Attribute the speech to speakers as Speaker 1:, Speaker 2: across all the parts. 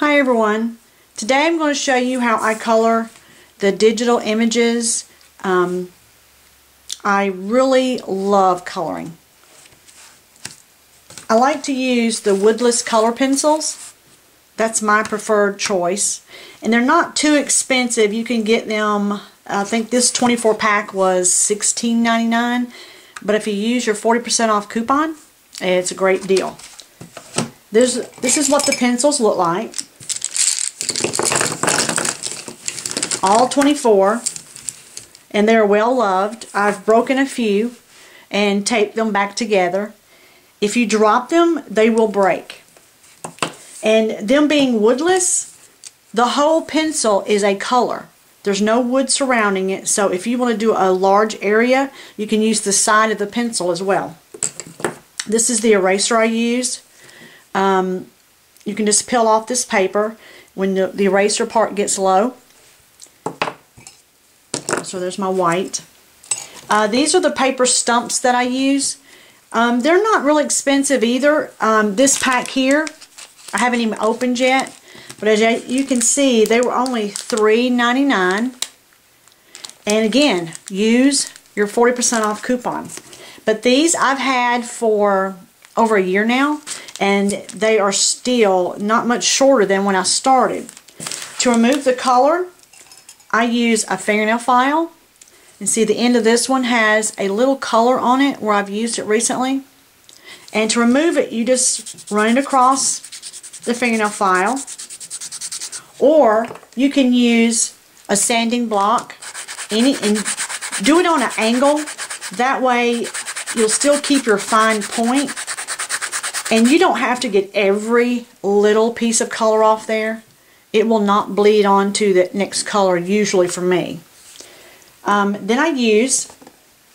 Speaker 1: Hi everyone. Today I'm going to show you how I color the digital images. I really love coloring. I like to use the woodless color pencils. That's my preferred choice. And they're not too expensive. You can get them, I think this 24 pack was $16.99. But if you use your 40% off coupon, it's a great deal. This is what the pencils look like. All 24, and they're well loved. I've broken a few and taped them back together. If you drop them, they will break. And them being woodless, the whole pencil is a color. There's no wood surrounding it, so if you want to do a large area, you can use the side of the pencil as well. This is the eraser I used. You can just peel off this paper when the eraser part gets low. So there's my white. These are the paper stumps that I use. They're not really expensive either. This pack here, I haven't even opened yet. But as you can see, they were only $3.99. And again, use your 40% off coupon. But these I've had for over a year now, and they are still not much shorter than when I started. To remove the color, I use a fingernail file. And see, the end of this one has a little color on it where I've used it recently. And to remove it, you just run it across the fingernail file. Or you can use a sanding block and do it on an angle. That way you'll still keep your fine point. And you don't have to get every little piece of color off there. It will not bleed onto the next color, usually for me. Then I use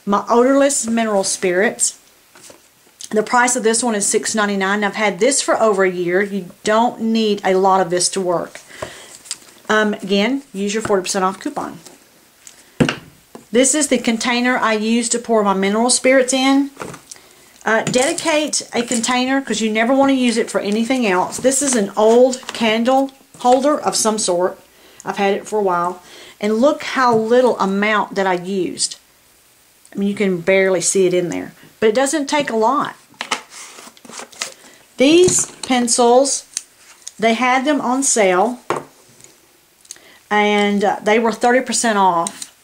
Speaker 1: my odorless mineral spirits. The price of this one is $6.99. I've had this for over a year. You don't need a lot of this to work. Again, use your 40% off coupon. This is the container I use to pour my mineral spirits in. Dedicate a container because you never want to use it for anything else. This is an old candle holder of some sort. I've had it for a while. And look how little amount that I used. I mean, you can barely see it in there. But it doesn't take a lot. These pencils, they had them on sale. And they were 30% off.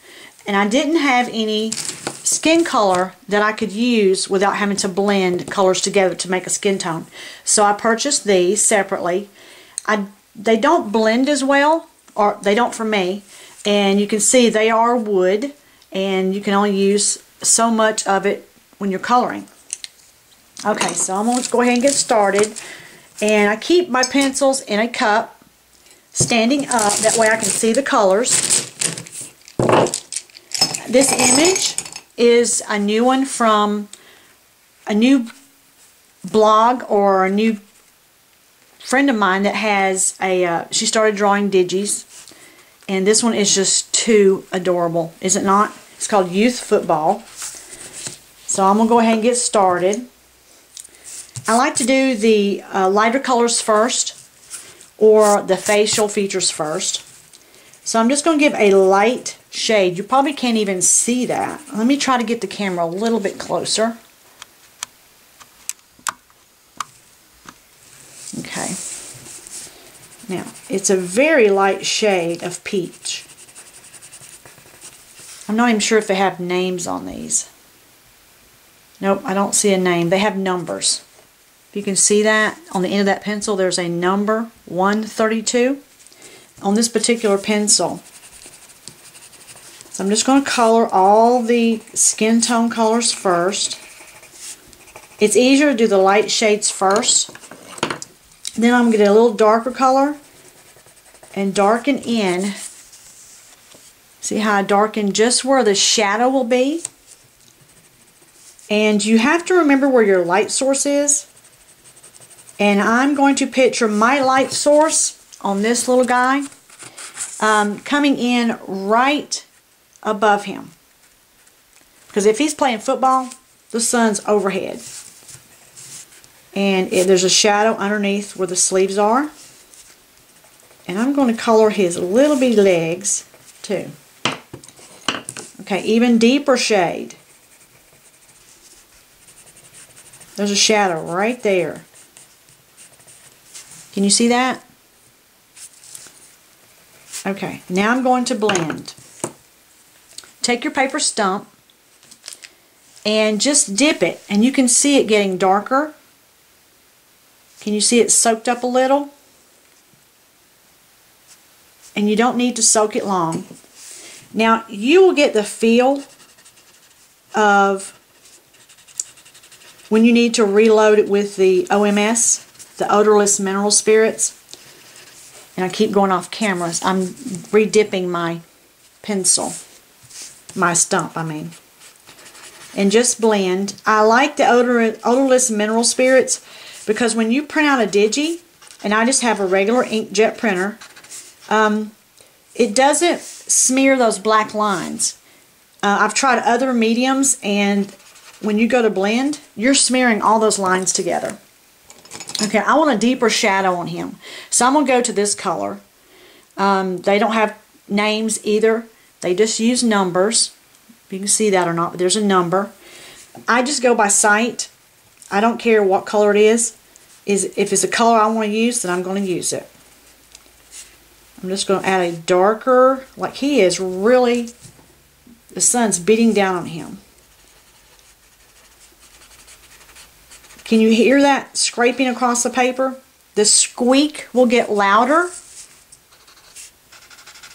Speaker 1: And I didn't have any skin color that I could use without having to blend colors together to make a skin tone. So I purchased these separately. They don't blend as well, or they don't for me. And you can see they are wood, and you can only use so much of it when you're coloring. Okay, so I'm going to go ahead and get started. And I keep my pencils in a cup, standing up, that way I can see the colors. This image is a new one from a new blog or a new friend of mine that has a, she started drawing digis, and this one is just too adorable, is it not? It's called Youth Football. So I'm going to go ahead and get started. I like to do the lighter colors first, or the facial features first. So I'm just going to give a light shade. You probably can't even see that. Let me try to get the camera a little bit closer. Okay. Now, it's a very light shade of peach. I'm not even sure if they have names on these. Nope, I don't see a name. They have numbers. If you can see that, on the end of that pencil, there's a number, 132, on this particular pencil. So I'm just going to color all the skin tone colors first. It's easier to do the light shades first. Then I'm going to get a little darker color and darken in. See how I darken just where the shadow will be? And you have to remember where your light source is. And I'm going to picture my light source on this little guy coming in right above him. Because if he's playing football, the sun's overhead. And there's a shadow underneath where the sleeves are. And I'm going to color his little bitty legs too. Okay, even deeper shade. There's a shadow right there. Can you see that? Okay, now I'm going to blend. Take your paper stump and just dip it, and you can see it getting darker. Can you see it soaked up a little? And you don't need to soak it long. Now you will get the feel of when you need to reload it with the OMS, the odorless mineral spirits. And I keep going off cameras. I'm re-dipping my pencil, my stump I mean. And just blend. I like the odorless mineral spirits because when you print out a digi, and I just have a regular inkjet printer, it doesn't smear those black lines. I've tried other mediums, and when you go to blend, you're smearing all those lines together. Okay, I want a deeper shadow on him. So I'm going to go to this color. They don't have names either. They just use numbers. If you can see that or not, but there's a number. I just go by sight. I don't care what color it is. If it's a color I want to use, then I'm going to use it. I'm just going to add a darker, like he is really, the sun's beating down on him. Can you hear that scraping across the paper? The squeak will get louder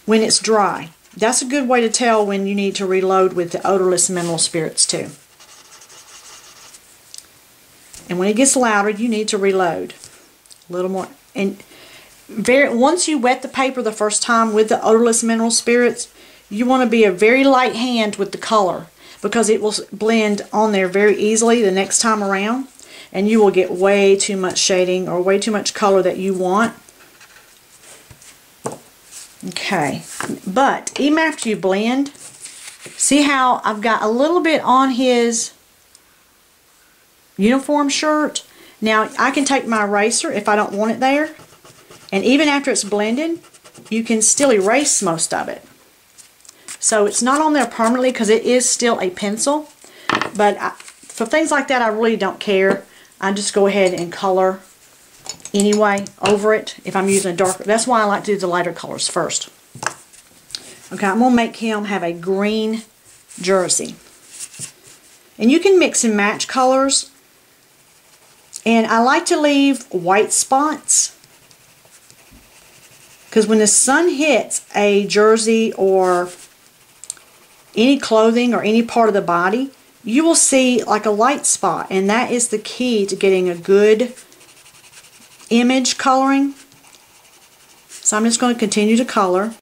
Speaker 1: when it's dry. That's a good way to tell when you need to reload with the odorless mineral spirits too. And when it gets louder, you need to reload a little more. And once you wet the paper the first time with the odorless mineral spirits, you want to be a very light hand with the color because it will blend on there very easily the next time around, and you will get way too much shading or way too much color that you want. Okay, but even after you blend, see how I've got a little bit on his uniform shirt? Now I can take my eraser if I don't want it there, and even after it's blended, you can still erase most of it. So it's not on there permanently because it is still a pencil, but for things like that I really don't care. I just go ahead and color anyway over it if I'm using a darker. That's why I like to do the lighter colors first. Okay, I'm going to make him have a green jersey. And you can mix and match colors. And I like to leave white spots, because when the sun hits a jersey or any clothing or any part of the body, you will see like a light spot, and that is the key to getting a good image coloring. So I'm just going to continue to color.